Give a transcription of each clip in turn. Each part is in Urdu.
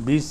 20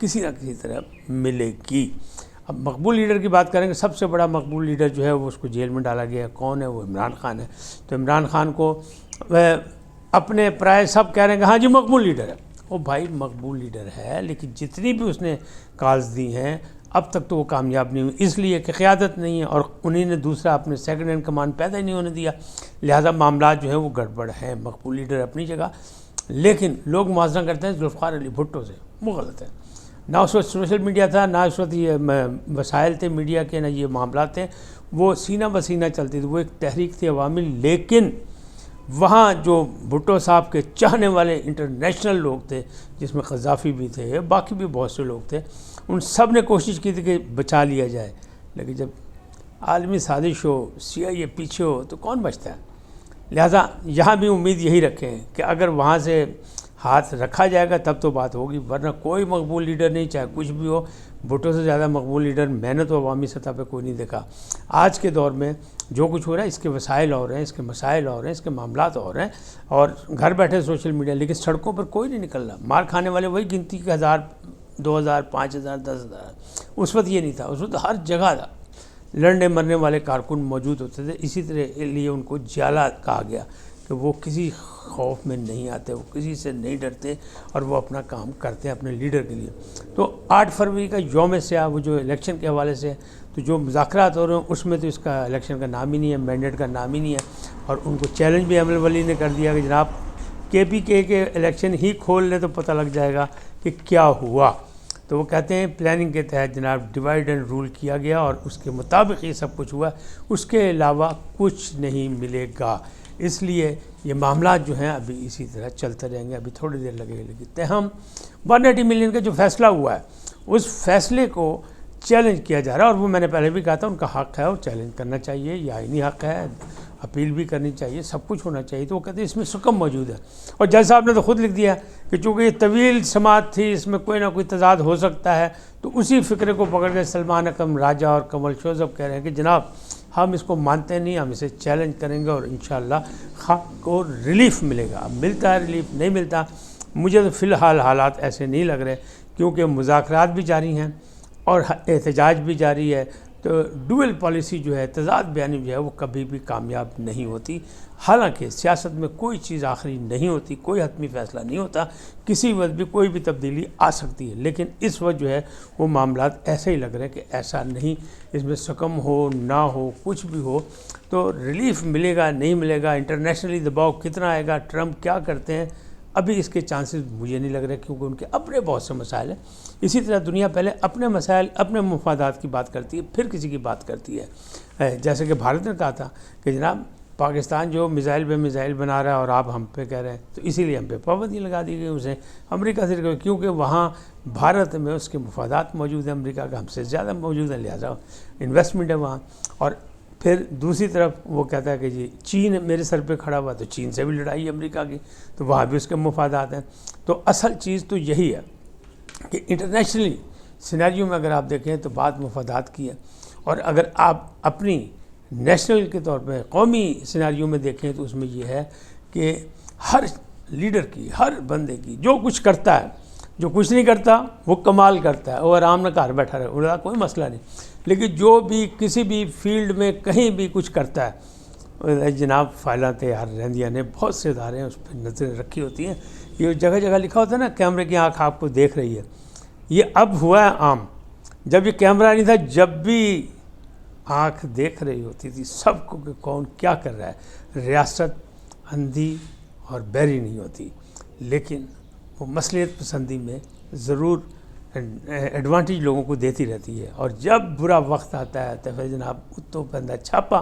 کسی نہ کسی طرح ملے گی۔ اب مقبول لیڈر کی بات کریں گے، سب سے بڑا مقبول لیڈر جو ہے وہ اس کو جیل میں ڈالا گیا ہے، کون ہے؟ وہ عمران خان ہے۔ تو عمران خان کو اپنے پرائے سب کہہ رہے ہیں کہ ہاں جی مقبول لیڈر ہے۔ وہ بھائی مقبول لیڈر ہے، لیکن جتنی بھی اس نے کالز دی ہیں اب تک تو وہ کامیاب نہیں ہوئی، اس لیے کہ قیادت نہیں ہے، اور انہیں نے دوسرا اپنے سیکنڈ ہینڈ کمانڈ پیدا ہی نہیں ہونے دیا، لہذا معاملات جو ہیں وہ گڑبڑ ہیں۔ مقبول لیڈر اپنی جگہ، لیکن لوگ موازنہ کرتے ہیں ذوالفقار علی بھٹو سے، وہ غلط ہے۔ نہ اس وقت سوشل میڈیا تھا، نہ اس وقت یہ وسائل تھے میڈیا کے، نہ یہ معاملات تھے، وہ سینہ بسینہ چلتی تھی، وہ ایک تحریک تھی عوامی، لیکن وہاں جو بھٹو صاحب کے چاہنے والے انٹرنیشنل لوگ تھے، جس میں قذافی بھی تھے، باقی بھی بہت سے لوگ تھے، ان سب نے کوشش کی تھی کہ بچا لیا جائے، لیکن جب عالمی سازش ہو، CIA پیچھے ہو تو کون بچتا ہے؟ لہٰذا یہاں بھی امید یہی رکھیں کہ اگر وہاں سے ہاتھ رکھا جائے گا تب تو بات ہوگی، ورنہ کوئی مقبول لیڈر نہیں، چاہے کچھ بھی ہو۔ بھٹو سے زیادہ مقبول لیڈر میں نے تو عوامی سطح پہ کوئی نہیں دیکھا۔ آج کے دور میں جو کچھ ہو رہا ہے اس کے وسائل اور ہیں، اس کے مسائل اور ہیں، اس کے معاملات اور ہیں، اور گھر بیٹھے سوشل میڈیا، لیکن سڑکوں پر کوئی نہیں نکل رہا۔ مار کھانے والے وہی گنتی کے 1000 2000 5000 10,000، اس وقت یہ نہیں تھا، اس وقت ہر جگہ تھا، لڑنے مرنے والے کارکن موجود ہوتے تھے، اسی طرح لیے ان کو جالا کہا گیا کہ وہ کسی خوف میں نہیں آتے، وہ کسی سے نہیں ڈرتے، اور وہ اپنا کام کرتے ہیں اپنے لیڈر کے لیے۔ تو 8 فروری کا یوم سیاہ، وہ جو الیکشن کے حوالے سے، تو جو مذاکرات ہو رہے ہیں اس میں تو اس کا الیکشن کا نام ہی نہیں ہے، مینڈیٹ کا نام ہی نہیں ہے، اور ان کو چیلنج بھی عمل ولی نے کر دیا کہ جناب KPK کے الیکشن ہی کھول لیں تو پتہ لگ جائے گا کہ کیا ہوا۔ تو وہ کہتے ہیں پلاننگ کے تحت جناب ڈیوائڈ اینڈ رول کیا گیا، اور اس کے مطابق یہ سب کچھ ہوا، اس کے علاوہ کچھ نہیں ملے گا۔ اس لیے یہ معاملات جو ہیں ابھی اسی طرح چلتے رہیں گے، ابھی تھوڑی دیر لگے گی، لیکن تاہم 180 ملین کا جو فیصلہ ہوا ہے اس فیصلے کو چیلنج کیا جا رہا ہے، اور وہ میں نے پہلے بھی کہا تھا ان کا حق ہے، اور چیلنج کرنا چاہیے، یہ آئینی حق ہے، اپیل بھی کرنی چاہیے، سب کچھ ہونا چاہیے۔ تو وہ کہتے ہیں اس میں سکم موجود ہے، اور جج صاحب نے تو خود لکھ دیا کہ چونکہ یہ طویل سماعت تھی، اس میں کوئی نہ کوئی تضاد ہو سکتا ہے، تو اسی فکرے کو پکڑ کے سلمان اکرم راجہ اور کمل شوذب کہہ رہے ہیں کہ جناب ہم اس کو مانتے نہیں، ہم اسے چیلنج کریں گے، اور انشاءاللہ خاک کو ریلیف ملے گا۔ اب ملتا ہے ریلیف، نہیں ملتا، مجھے تو فی الحال حالات ایسے نہیں لگ رہے، کیونکہ مذاکرات بھی جاری ہیں اور احتجاج بھی جاری ہے، تو ڈوئل پالیسی جو ہے، تضاد بیانی جو ہے، وہ کبھی بھی کامیاب نہیں ہوتی۔ حالانکہ سیاست میں کوئی چیز آخری نہیں ہوتی، کوئی حتمی فیصلہ نہیں ہوتا، کسی وقت بھی کوئی بھی تبدیلی آ سکتی ہے، لیکن اس وقت جو ہے وہ معاملات ایسے ہی لگ رہے ہیں کہ ایسا نہیں، اس میں سکم ہو نہ ہو کچھ بھی ہو تو ریلیف ملے گا نہیں ملے گا، انٹرنیشنلی دباؤ کتنا آئے گا، ٹرمپ کیا کرتے ہیں، ابھی اس کے چانسز مجھے نہیں لگ رہے، کیونکہ ان کے اپنے بہت سے مسائل ہیں۔ اسی طرح دنیا پہلے اپنے مسائل، اپنے مفادات کی بات کرتی ہے، پھر کسی کی بات کرتی ہے۔ جیسے کہ بھارت نے کہا تھا کہ جناب پاکستان جو میزائل بے میزائل بنا رہا ہے اور آپ ہم پہ کہہ رہے ہیں، تو اسی لیے ہم پہ پابندی لگا دی گئی اسے امریکہ سے، کیونکہ وہاں بھارت میں اس کے مفادات موجود ہیں، امریکہ کا ہم سے زیادہ موجود ہیں، لہٰذا انویسٹمنٹ ہے وہاں۔ اور پھر دوسری طرف وہ کہتا ہے کہ جی چین میرے سر پہ کھڑا ہوا، تو چین سے بھی لڑائی ہے امریکہ کی، تو وہاں بھی اس کے مفادات ہیں۔ تو اصل چیز تو یہی ہے کہ انٹرنیشنلی سینیریو میں اگر آپ دیکھیں تو بات مفادات کی ہے، اور اگر آپ اپنی نیشنل کے طور پہ قومی سینیریو میں دیکھیں تو اس میں یہ ہے کہ ہر لیڈر کی، ہر بندے کی جو کچھ کرتا ہے، جو کچھ نہیں کرتا وہ کمال کرتا ہے، وہ آرام نہ گھر بیٹھا رہے، ان کا کوئی مسئلہ نہیں، لیکن جو بھی کسی بھی فیلڈ میں کہیں بھی کچھ کرتا ہے، جناب فائلیں تیار رہندیاں نے، بہت سے ادارے ہیں اس پہ نظریں رکھی ہوتی ہیں، یہ جگہ جگہ لکھا ہوتا ہے نا کیمرے کی آنکھ آپ کو دیکھ رہی ہے، یہ اب ہوا ہے عام، جب یہ کیمرہ نہیں تھا جب بھی آنکھ دیکھ رہی ہوتی تھی سب کو کہ کون کیا کر رہا ہے، ریاست اندھی اور بہری نہیں ہوتی، لیکن وہ مصلحت پسندی میں ضرور ایڈوانٹیج لوگوں کو دیتی رہتی ہے، اور جب برا وقت آتا ہے تو پھر جناب اتو بندہ چھاپا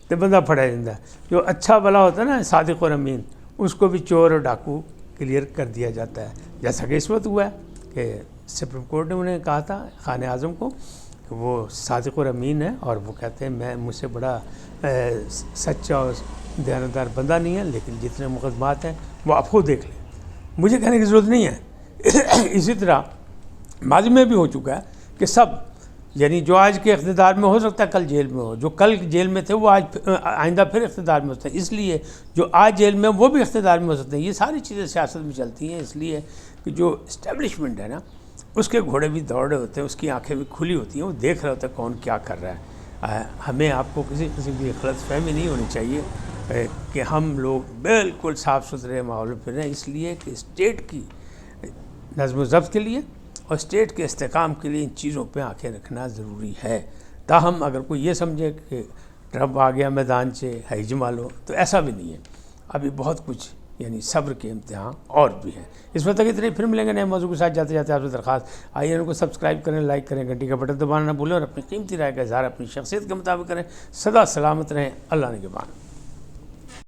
تو بندہ پھڑا جاتا ہے، جو اچھا بلا ہوتا ہے نا صادق اور امین، اس کو بھی چور اور ڈاکو کلیئر کر دیا جاتا ہے، جیسا کہ اس وقت ہوا ہے کہ سپریم کورٹ نے انہیں کہا تھا خان اعظم کو کہ وہ صادق اور امین ہے، اور وہ کہتے ہیں مجھ سے بڑا سچا اور دیانتدار بندہ نہیں ہے، لیکن جتنے مقدمات ہیں وہ آپ خود دیکھ لیں، مجھے کہنے کی ضرورت نہیں ہے۔ اسی طرح ماضی میں بھی ہو چکا ہے کہ سب، یعنی جو آج کے اقتدار میں ہو سکتا ہے کل جیل میں ہو، جو کل جیل میں تھے وہ آج آئندہ پھر اقتدار میں ہو سکتے ہیں، اس لیے جو آج جیل میں وہ بھی اقتدار میں ہو سکتے ہیں، یہ ساری چیزیں سیاست میں چلتی ہیں، اس لیے کہ جو اسٹیبلشمنٹ ہے نا اس کے گھوڑے بھی دوڑ رہے ہوتے ہیں، اس کی آنکھیں بھی کھلی ہوتی ہیں، وہ دیکھ رہا ہوتا ہے کون کیا کر رہا ہے۔ ہمیں آپ کو کسی قسم کی غلط فہمی نہیں ہونی چاہیے کہ ہم لوگ بالکل صاف ستھرے ماحول میں پھر رہے ہیں، اس لیے کہ اسٹیٹ کی نظم و ضبط کے لیے اور اسٹیٹ کے استحکام کے لیے ان چیزوں پہ آنکھیں رکھنا ضروری ہے۔ تاہم اگر کوئی یہ سمجھے کہ ٹرمپ آ گیا میدان سے ہے جمالو، تو ایسا بھی نہیں ہے، ابھی بہت کچھ یعنی صبر کے امتحان اور بھی ہیں۔ اس وقت تک اتنے، پھر ملیں گے نئے موضوع کے ساتھ۔ جاتے جاتے آپ سے درخواست، آئیے ان کو سبسکرائب کریں، لائک کریں، گھنٹی کا بٹن دبانا نہ بھولیں اور اپنی قیمتی رائے کا اظہار اپنی شخصیت کے مطابق کریں۔ سدا سلامت رہیں، اللہ نگہبان۔